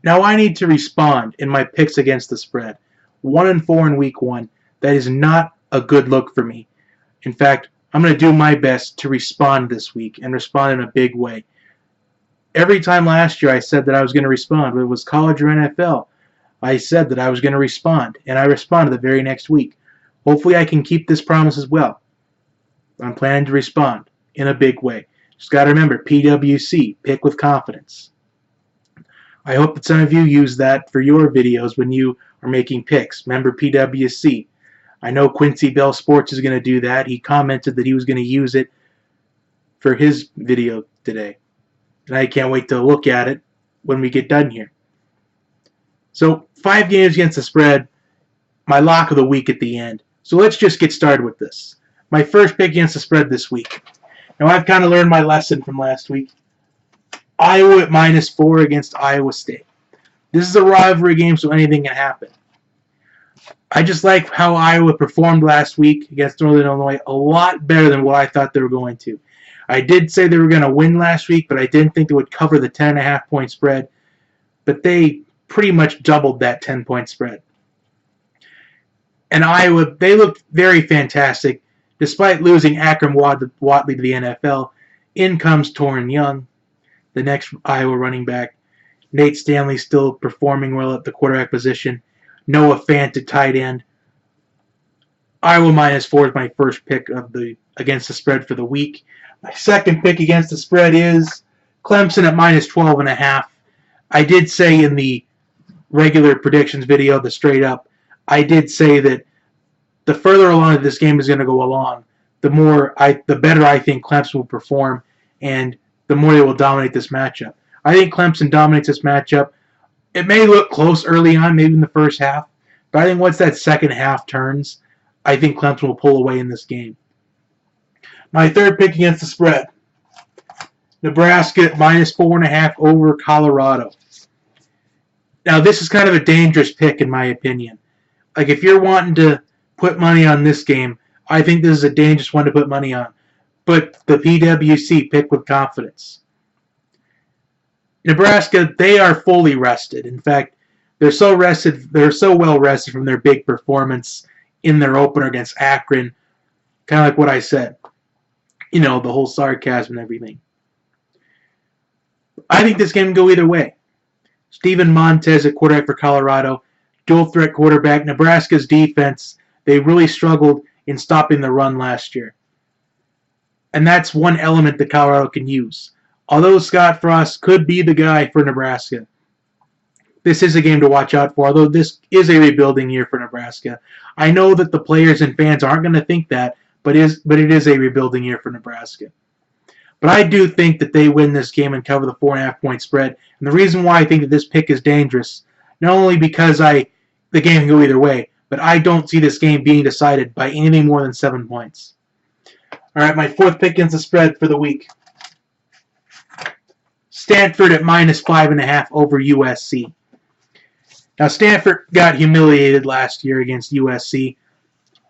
Now I need to respond in my picks against the spread. 1-4 in week 1. That is not a good look for me. In fact, I'm going to do my best to respond this week and respond in a big way. Every time last year I said that I was going to respond, whether it was college or NFL, I said that I was going to respond, and I responded the very next week. Hopefully I can keep this promise as well. I'm planning to respond in a big way. Just got to remember, PWC, pick with confidence. I hope that some of you use that for your videos when you are making picks. Remember PWC. I know Quincy Bell Sports is going to do that. He commented that he was going to use it for his video today. And I can't wait to look at it when we get done here. So 5 games against the spread, my lock of the week at the end. So let's just get started with this. My first pick against the spread this week. Now I've kind of learned my lesson from last week. Iowa at -4 against Iowa State. This is a rivalry game, so anything can happen. I just like how Iowa performed last week against Northern Illinois a lot better than what I thought they were going to. I did say they were going to win last week, but I didn't think they would cover the 10.5-point spread. But they pretty much doubled that 10-point spread. And Iowa, they looked very fantastic. Despite losing Akram Watley to the NFL, in comes Torrin Young, the next Iowa running back. Nate Stanley still performing well at the quarterback position. Noah Fant at tight end. Iowa -4 is my first pick of against the spread for the week. My second pick against the spread is Clemson at -12.5. I did say in the regular predictions video, the straight up, I did say that the further along that this game is going to go along, the better I think Clemson will perform, and the more they will dominate this matchup. I think Clemson dominates this matchup. It may look close early on, maybe in the first half, but I think once that second half turns, I think Clemson will pull away in this game. My third pick against the spread, Nebraska at -4.5 over Colorado. Now, this is kind of a dangerous pick in my opinion. Like, if you're wanting to put money on this game, I think this is a dangerous one to put money on. But the PWC, pick with confidence. Nebraska, they are fully rested. In fact, they're so well rested from their big performance in their opener against Akron. Kind of like what I said. You know, the whole sarcasm and everything. I think this game can go either way. Steven Montez at quarterback for Colorado. Dual threat quarterback. Nebraska's defense, they really struggled in stopping the run last year. And that's one element that Colorado can use. Although Scott Frost could be the guy for Nebraska, this is a game to watch out for, although this is a rebuilding year for Nebraska. I know that the players and fans aren't going to think that, but it is a rebuilding year for Nebraska. But I do think that they win this game and cover the 4.5-point spread. And the reason why I think that this pick is dangerous, not only because the game can go either way, but I don't see this game being decided by anything more than 7 points. All right, my fourth pick against the spread for the week. Stanford at -5.5 over USC. Now, Stanford got humiliated last year against USC.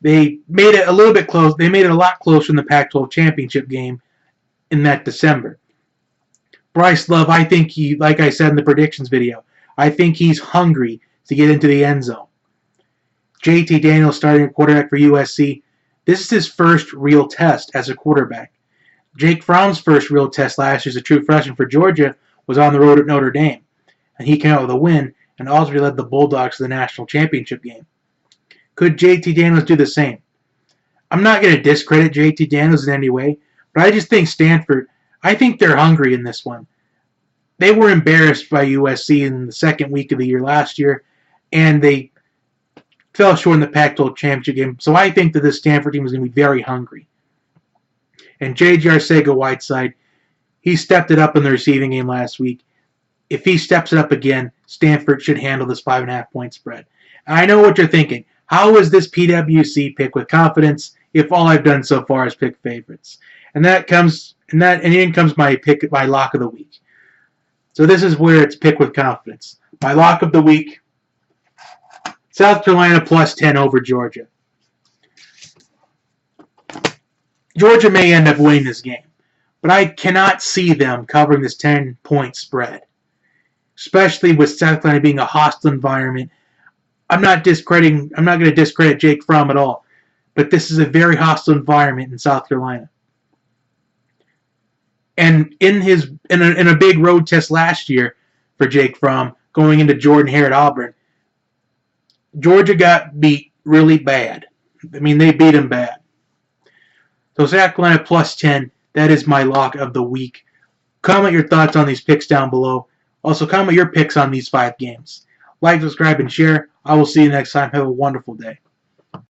They made it a little bit close. They made it a lot closer in the Pac-12 championship game in that December. Bryce Love, I think like I said in the predictions video, I think he's hungry to get into the end zone. JT Daniels starting at quarterback for USC. This is his first real test as a quarterback. Jake Fromm's first real test last year as a true freshman for Georgia was on the road at Notre Dame, and he came out with a win and ultimately led the Bulldogs to the national championship game. Could JT Daniels do the same? I'm not going to discredit JT Daniels in any way, but I just think Stanford, I think they're hungry in this one. They were embarrassed by USC in the second week of the year last year, and they fell short in the Pac-12 championship game. So I think that this Stanford team is going to be very hungry. And J.J. Arcega-Whiteside, he stepped it up in the receiving game last week. If he steps it up again, Stanford should handle this 5.5-point spread. And I know what you're thinking. How is this PWC pick with confidence if all I've done so far is pick favorites? And in comes my lock of the week. So this is where it's pick with confidence. My lock of the week, South Carolina +10 over Georgia. Georgia may end up winning this game, but I cannot see them covering this 10-point spread. especially with South Carolina being a hostile environment. I'm not going to discredit Jake Fromm at all, but this is a very hostile environment in South Carolina. And in a big road test last year for Jake Fromm, going into Jordan Hare at Auburn, Georgia got beat really bad. I mean, they beat him bad. So South Carolina plus 10, that is my lock of the week. Comment your thoughts on these picks down below. Also, comment your picks on these 5 games. Like, subscribe, and share. I will see you next time. Have a wonderful day.